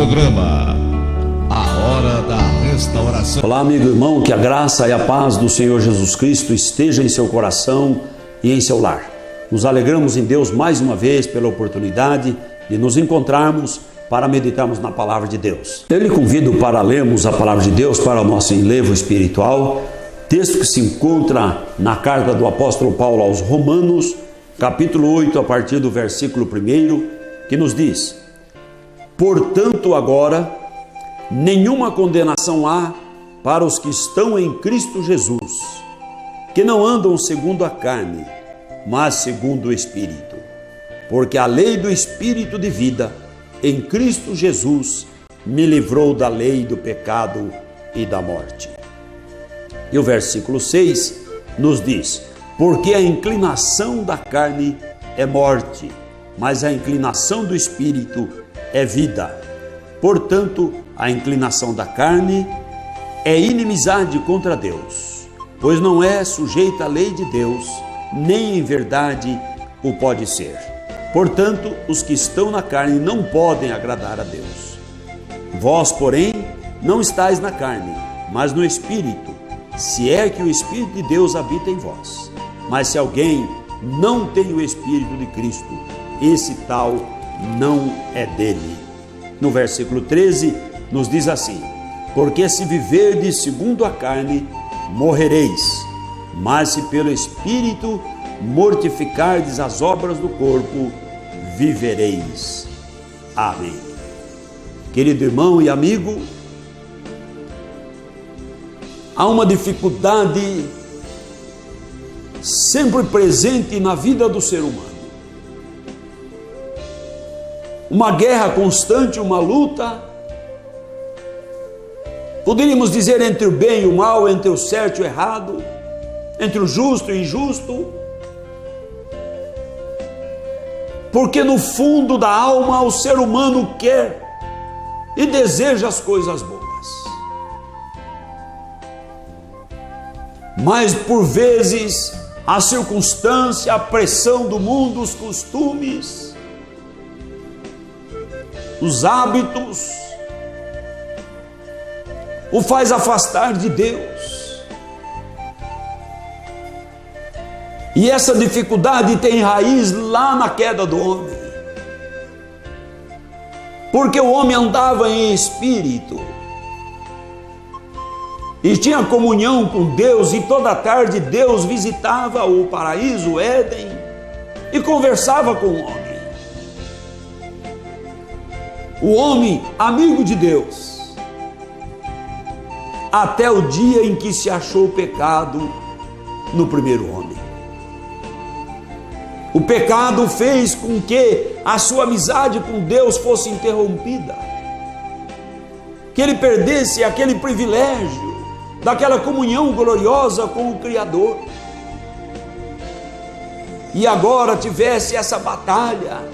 programa A Hora da Restauração. Olá, amigo e irmão, que a graça e a paz do Senhor Jesus Cristo esteja em seu coração e em seu lar. Nos alegramos em Deus mais uma vez pela oportunidade de nos encontrarmos para meditarmos na palavra de Deus. Eu lhe convido para lermos a palavra de Deus para o nosso enlevo espiritual, texto que se encontra na carta do apóstolo Paulo aos Romanos, capítulo 8, a partir do versículo 1, que nos diz: portanto, agora, nenhuma condenação há para os que estão em Cristo Jesus, que não andam segundo a carne, mas segundo o Espírito. Porque a lei do Espírito de vida em Cristo Jesus me livrou da lei do pecado e da morte. E o versículo 6 nos diz: porque a inclinação da carne é morte, mas a inclinação do Espírito é vida. Portanto, a inclinação da carne é inimizade contra Deus, pois não é sujeita à lei de Deus, nem em verdade o pode ser. Portanto, os que estão na carne não podem agradar a Deus. Vós, porém, não estáis na carne, mas no Espírito, se é que o Espírito de Deus habita em vós. Mas se alguém não tem o Espírito de Cristo, esse tal não é dele. No versículo 13 nos diz assim: porque se viverdes segundo a carne, morrereis, mas se pelo Espírito mortificardes as obras do corpo, vivereis. Amém. Querido irmão e amigo, há uma dificuldade sempre presente na vida do ser humano. Uma guerra constante, uma luta, poderíamos dizer, entre o bem e o mal, entre o certo e o errado, entre o justo e o injusto, porque no fundo da alma o ser humano quer e deseja as coisas boas, mas por vezes a circunstância, a pressão do mundo, os costumes, os hábitos, o faz afastar de Deus. E essa dificuldade tem raiz lá na queda do homem, porque o homem andava em espírito e tinha comunhão com Deus, e toda tarde Deus visitava o paraíso, o Éden, e conversava com o homem. O homem, amigo de Deus, até o dia em que se achou o pecado no primeiro homem. O pecado fez com que a sua amizade com Deus fosse interrompida, que ele perdesse aquele privilégio daquela comunhão gloriosa com o Criador, e agora tivesse essa batalha,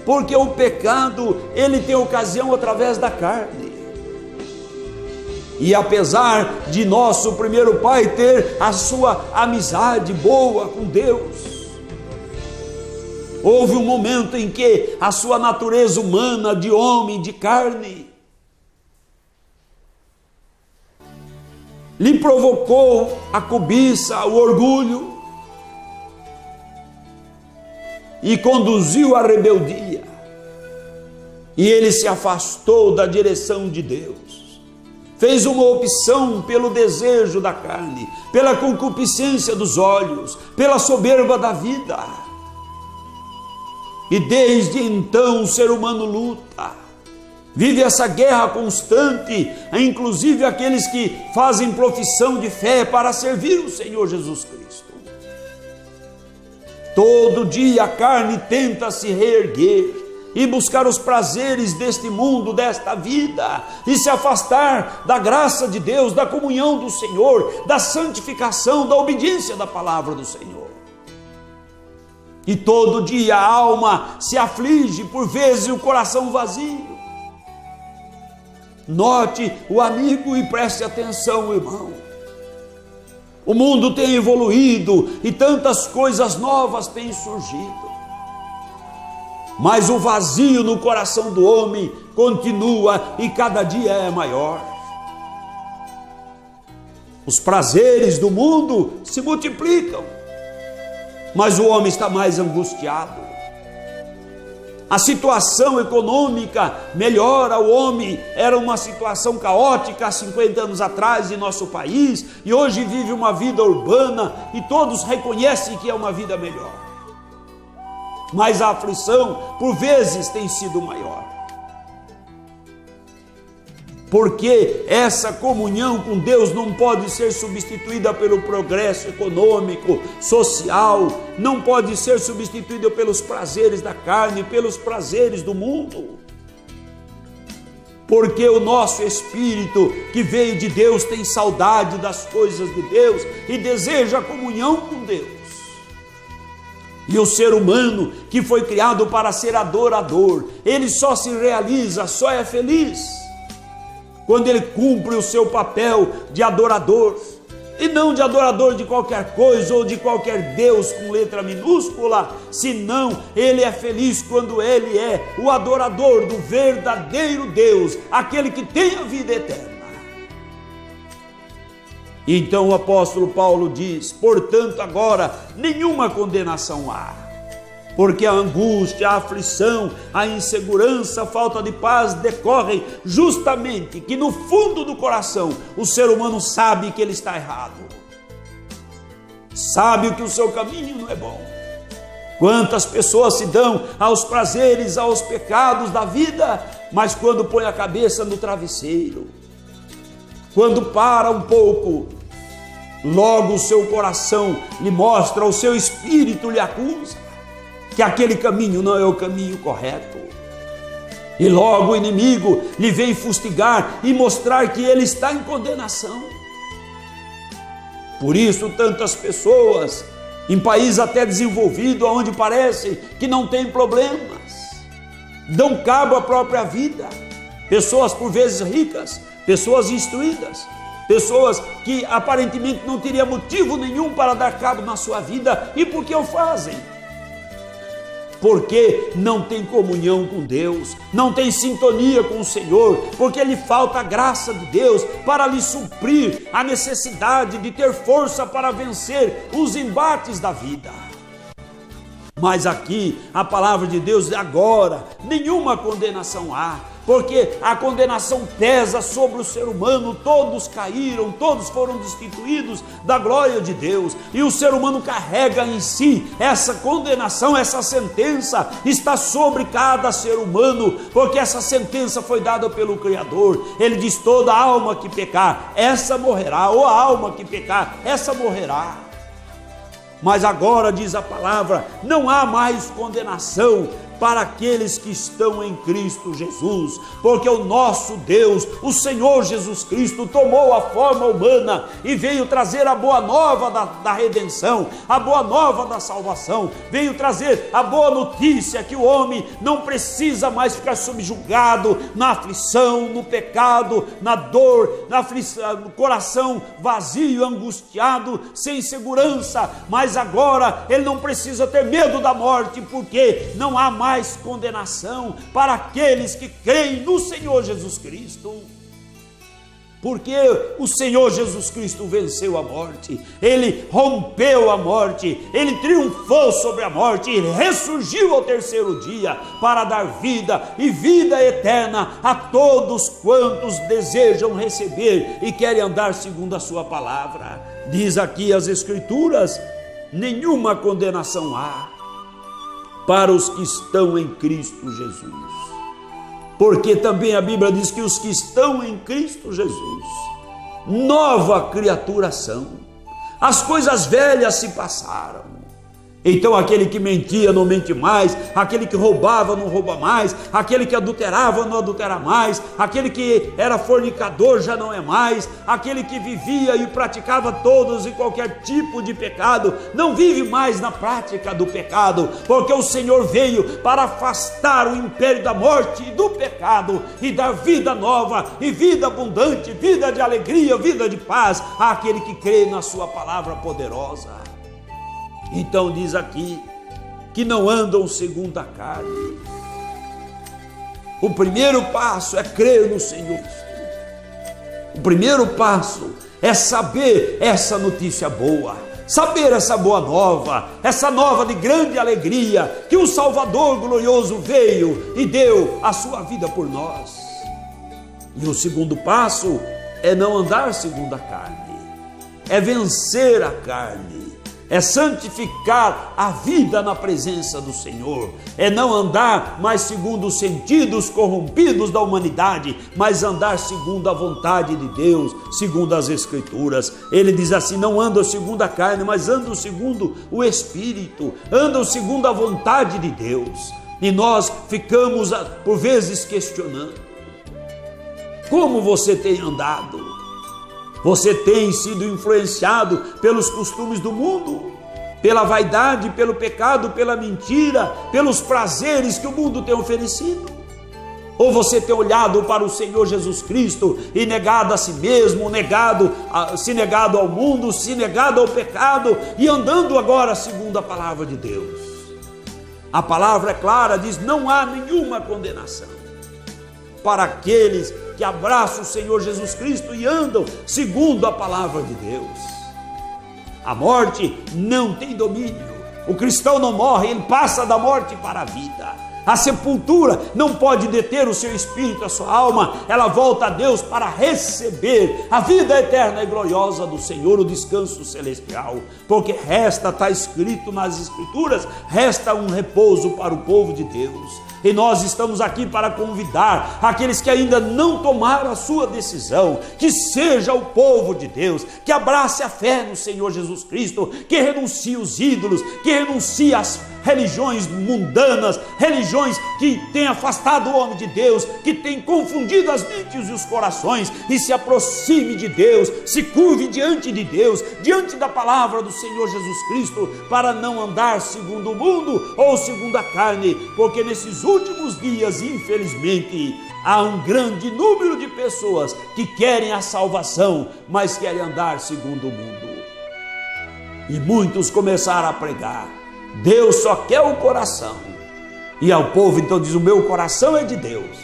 porque o pecado, ele tem ocasião através da carne. E apesar de nosso primeiro pai ter a sua amizade boa com Deus, houve um momento em que a sua natureza humana de homem, de carne, lhe provocou a cobiça, o orgulho, e conduziu à rebeldia, e ele se afastou da direção de Deus, fez uma opção pelo desejo da carne, pela concupiscência dos olhos, pela soberba da vida, e desde então o ser humano luta, vive essa guerra constante, inclusive aqueles que fazem profissão de fé para servir o Senhor Jesus Cristo. Todo dia a carne tenta se reerguer e buscar os prazeres deste mundo, desta vida, e se afastar da graça de Deus, da comunhão do Senhor, da santificação, da obediência da palavra do Senhor. E todo dia a alma se aflige, por vezes o coração vazio. Note o amigo e preste atenção, irmão. O mundo tem evoluído e tantas coisas novas têm surgido. mas o vazio no coração do homem continua e cada dia é maior. Os prazeres do mundo se multiplicam, mas o homem está mais angustiado. A situação econômica melhora, o homem era uma situação caótica há 50 anos atrás em nosso país, e hoje vive uma vida urbana e todos reconhecem que é uma vida melhor. Mas a aflição, por vezes, tem sido maior. Porque essa comunhão com Deus não pode ser substituída pelo progresso econômico, social, não pode ser substituída pelos prazeres da carne, pelos prazeres do mundo. Porque o nosso espírito que veio de Deus tem saudade das coisas de Deus e deseja a comunhão com Deus. E o ser humano que foi criado para ser adorador, ele só se realiza, só é feliz quando ele cumpre o seu papel de adorador, e não de adorador de qualquer coisa ou de qualquer Deus com letra minúscula, senão ele é feliz quando ele é o adorador do verdadeiro Deus, aquele que tem a vida eterna. Então o apóstolo Paulo diz: portanto agora nenhuma condenação há, porque a angústia, a aflição, a insegurança, a falta de paz decorrem justamente que no fundo do coração o ser humano sabe que ele está errado, sabe que o seu caminho não é bom. Quantas pessoas se dão aos prazeres, aos pecados da vida, mas quando põe a cabeça no travesseiro, quando para um pouco, logo o seu coração lhe mostra, o seu espírito lhe acusa que aquele caminho não é o caminho correto. E logo o inimigo lhe vem fustigar e mostrar que ele está em condenação. Por isso tantas pessoas, em país até desenvolvido, onde parece que não tem problemas, dão cabo à própria vida. Pessoas por vezes ricas, pessoas instruídas, pessoas que aparentemente não teriam motivo nenhum para dar cabo na sua vida. E por que o fazem? Porque não tem comunhão com Deus, não tem sintonia com o Senhor, porque lhe falta a graça de Deus para lhe suprir a necessidade de ter força para vencer os embates da vida. Mas aqui a palavra de Deus é agora, nenhuma condenação há, porque a condenação pesa sobre o ser humano. Todos caíram, todos foram destituídos da glória de Deus, e o ser humano carrega em si essa condenação, essa sentença está sobre cada ser humano, porque essa sentença foi dada pelo Criador. Ele diz: toda alma que pecar, essa morrerá, ou a alma que pecar, essa morrerá. Mas agora diz a palavra, não há mais condenação para aqueles que estão em Cristo Jesus, porque o nosso Deus, o Senhor Jesus Cristo, tomou a forma humana e veio trazer a boa nova da redenção, a boa nova da salvação, veio trazer a boa notícia que o homem não precisa mais ficar subjugado na aflição, no pecado, na dor, na aflição, no coração vazio, angustiado, sem segurança, mas agora ele não precisa ter medo da morte, porque não há mais condenação para aqueles que creem no Senhor Jesus Cristo. Porque o Senhor Jesus Cristo venceu a morte, Ele rompeu a morte, Ele triunfou sobre a morte, Ele ressurgiu ao terceiro dia para dar vida e vida eterna a todos quantos desejam receber e querem andar segundo a sua palavra. Diz aqui as Escrituras: nenhuma condenação há para os que estão em Cristo Jesus. Porque também a Bíblia diz que os que estão em Cristo Jesus, nova criatura são. As coisas velhas se passaram. Então aquele que mentia não mente mais, aquele que roubava não rouba mais, aquele que adulterava não adultera mais, aquele que era fornicador já não é mais, aquele que vivia e praticava todos e qualquer tipo de pecado não vive mais na prática do pecado, porque o Senhor veio para afastar o império da morte e do pecado e dar vida nova e vida abundante, vida de alegria, vida de paz àquele que crê na sua palavra poderosa. Então diz aqui que não andam segundo a carne. O primeiro passo é crer no Senhor. O primeiro passo é saber essa notícia boa, saber essa boa nova, essa nova de grande alegria, que o Salvador glorioso veio e deu a sua vida por nós. E o segundo passo é não andar segundo a carne, é vencer a carne, é santificar a vida na presença do Senhor, é não andar mais segundo os sentidos corrompidos da humanidade, mas andar segundo a vontade de Deus, segundo as Escrituras. Ele diz assim: não andam segundo a carne, mas andam segundo o Espírito, andam segundo a vontade de Deus. E nós ficamos por vezes questionando: como você tem andado? Você tem sido influenciado pelos costumes do mundo, pela vaidade, pelo pecado, pela mentira, pelos prazeres que o mundo tem oferecido? Ou você tem olhado para o Senhor Jesus Cristo e negado a si mesmo, se negado ao mundo, se negado ao pecado e andando agora segundo a palavra de Deus? A palavra é clara, diz: não há nenhuma condenação para aqueles que abraçam o Senhor Jesus Cristo e andam segundo a palavra de Deus. A morte não tem domínio. O cristão não morre, ele passa da morte para a vida. A sepultura não pode deter o seu espírito, a sua alma. Ela volta a Deus para receber a vida eterna e gloriosa do Senhor, o descanso celestial. Porque resta, está escrito nas Escrituras, resta um repouso para o povo de Deus. E nós estamos aqui para convidar aqueles que ainda não tomaram a sua decisão, que seja o povo de Deus, que abrace a fé no Senhor Jesus Cristo, que renuncie os ídolos, que renuncie as religiões mundanas, religiões que têm afastado o homem de Deus, que têm confundido as mentes e os corações, e se aproxime de Deus, se curve diante de Deus, diante da palavra do Senhor Jesus Cristo, para não andar segundo o mundo ou segundo a carne, porque nesses últimos dias, infelizmente, há um grande número de pessoas que querem a salvação, mas querem andar segundo o mundo. E muitos começaram a pregar: Deus só quer o coração. E ao povo então diz: o meu coração é de Deus,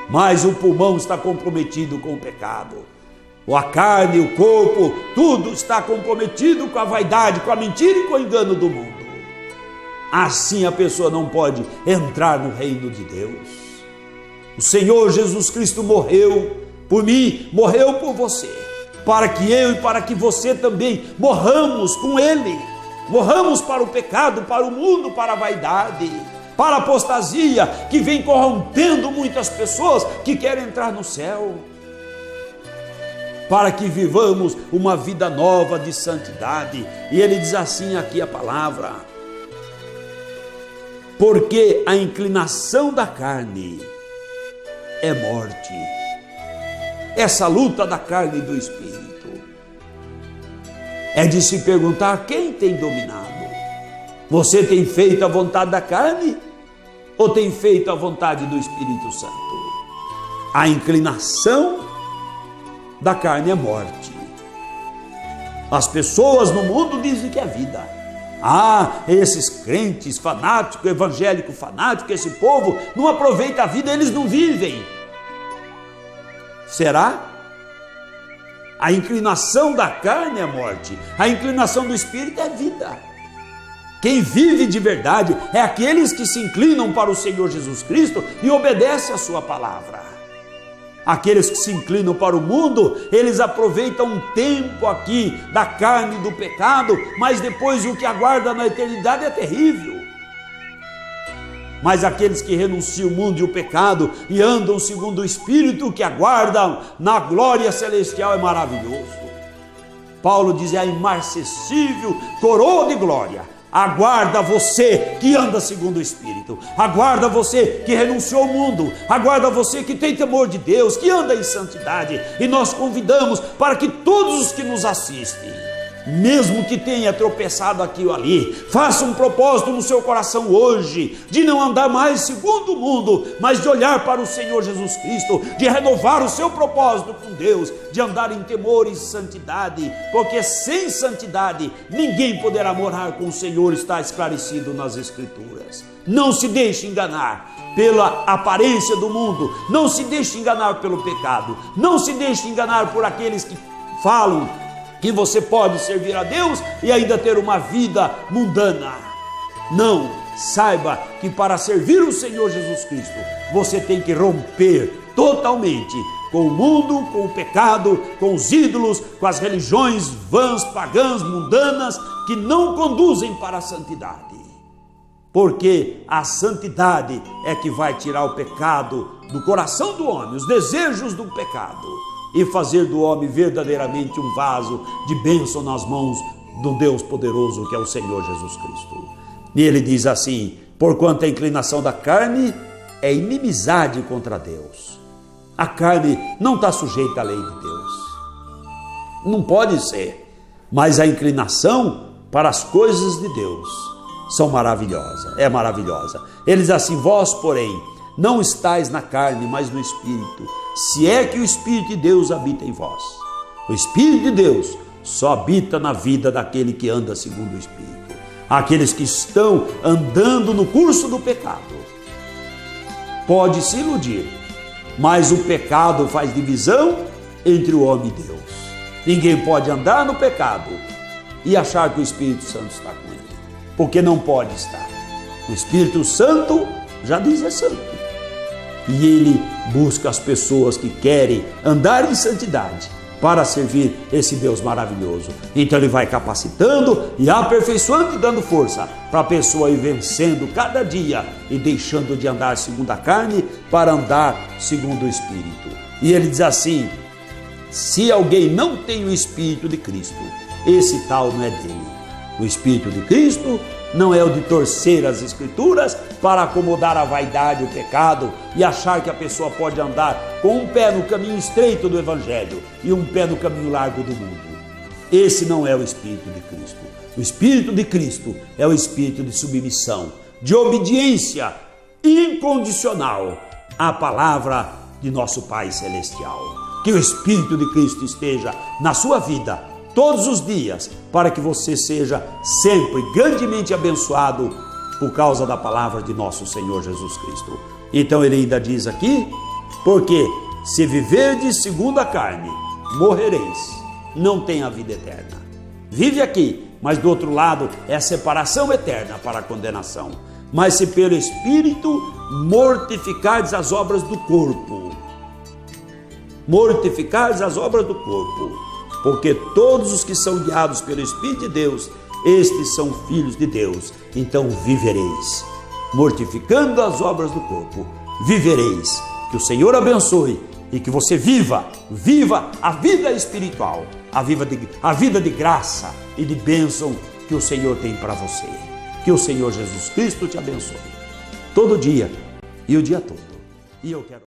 mas o pulmão está comprometido com o pecado. A carne, o corpo, tudo está comprometido com a vaidade, com a mentira e com o engano do mundo. Assim a pessoa não pode entrar no reino de Deus. O Senhor Jesus Cristo morreu por mim, morreu por você, para que eu e para que você também morramos com Ele. Morramos para o pecado, para o mundo, para a vaidade, para a apostasia que vem corrompendo muitas pessoas que querem entrar no céu. Para que vivamos uma vida nova de santidade. E ele diz assim aqui a palavra: porque a inclinação da carne é morte. Essa luta da carne e do espírito é de se perguntar: quem tem dominado? Você tem feito a vontade da carne ou tem feito a vontade do Espírito Santo? A inclinação da carne é morte. As pessoas no mundo dizem que é vida. Esses crentes fanáticos, evangélico fanático, esse povo não aproveita a vida, eles não vivem. Será? A inclinação da carne é morte, a inclinação do espírito é vida. Quem vive de verdade é aqueles que se inclinam para o Senhor Jesus Cristo e obedecem a sua palavra. Aqueles que se inclinam para o mundo, eles aproveitam um tempo aqui da carne e do pecado, mas depois o que aguarda na eternidade é terrível. Mas aqueles que renunciam o mundo e o pecado e andam segundo o Espírito que aguardam na glória celestial, é maravilhoso. Paulo diz: a imarcessível coroa de glória aguarda você que anda segundo o Espírito, aguarda você que renunciou ao mundo, aguarda você que tem temor de Deus, que anda em santidade. E nós convidamos para que todos os que nos assistem mesmo que tenha tropeçado aqui ou ali, faça um propósito no seu coração hoje, de não andar mais segundo o mundo, mas de olhar para o Senhor Jesus Cristo, de renovar o seu propósito com Deus, de andar em temor e santidade, porque sem santidade ninguém poderá morar com o Senhor, está esclarecido nas Escrituras. Não se deixe enganar pela aparência do mundo, não se deixe enganar pelo pecado, não se deixe enganar por aqueles que falam que você pode servir a Deus e ainda ter uma vida mundana. Não, saiba que para servir o Senhor Jesus Cristo, você tem que romper totalmente com o mundo, com o pecado, com os ídolos, com as religiões vãs, pagãs, mundanas, que não conduzem para a santidade. Porque a santidade é que vai tirar o pecado do coração do homem, os desejos do pecado, e fazer do homem verdadeiramente um vaso de bênção nas mãos do Deus poderoso que é o Senhor Jesus Cristo. E ele diz assim: porquanto a inclinação da carne é inimizade contra Deus. A carne não está sujeita à lei de Deus, não pode ser, mas a inclinação para as coisas de Deus é maravilhosa. Ele diz assim: vós, porém, não estáis na carne, mas no Espírito, se é que o Espírito de Deus habita em vós. O Espírito de Deus só habita na vida daquele que anda segundo o Espírito. Aqueles que estão andando no curso do pecado, pode se iludir, mas o pecado faz divisão entre o homem e Deus. Ninguém pode andar no pecado e achar que o Espírito Santo está com ele, porque não pode estar. O Espírito Santo, já diz, é santo. E ele busca as pessoas que querem andar em santidade para servir esse Deus maravilhoso. Então ele vai capacitando e aperfeiçoando e dando força para a pessoa ir vencendo cada dia e deixando de andar segundo a carne para andar segundo o Espírito. E ele diz assim: se alguém não tem o Espírito de Cristo, esse tal não é dele. O Espírito de Cristo não é o de torcer as Escrituras para acomodar a vaidade, o pecado, e achar que a pessoa pode andar com um pé no caminho estreito do Evangelho e um pé no caminho largo do mundo. Esse não é o Espírito de Cristo. O Espírito de Cristo é o Espírito de submissão, de obediência incondicional à palavra de nosso Pai Celestial. Que o Espírito de Cristo esteja na sua vida todos os dias, para que você seja sempre grandemente abençoado por causa da palavra de nosso Senhor Jesus Cristo. Então ele ainda diz aqui: porque se viverdes segundo a carne, morrereis, não tem a vida eterna. Vive aqui, mas do outro lado é a separação eterna para a condenação. Mas se pelo Espírito mortificardes as obras do corpo, porque todos os que são guiados pelo Espírito de Deus, estes são filhos de Deus. Então vivereis, mortificando as obras do corpo, vivereis. Que o Senhor abençoe e que você viva a vida espiritual, a vida de graça e de bênção que o Senhor tem para você. Que o Senhor Jesus Cristo te abençoe todo dia e o dia todo. E eu quero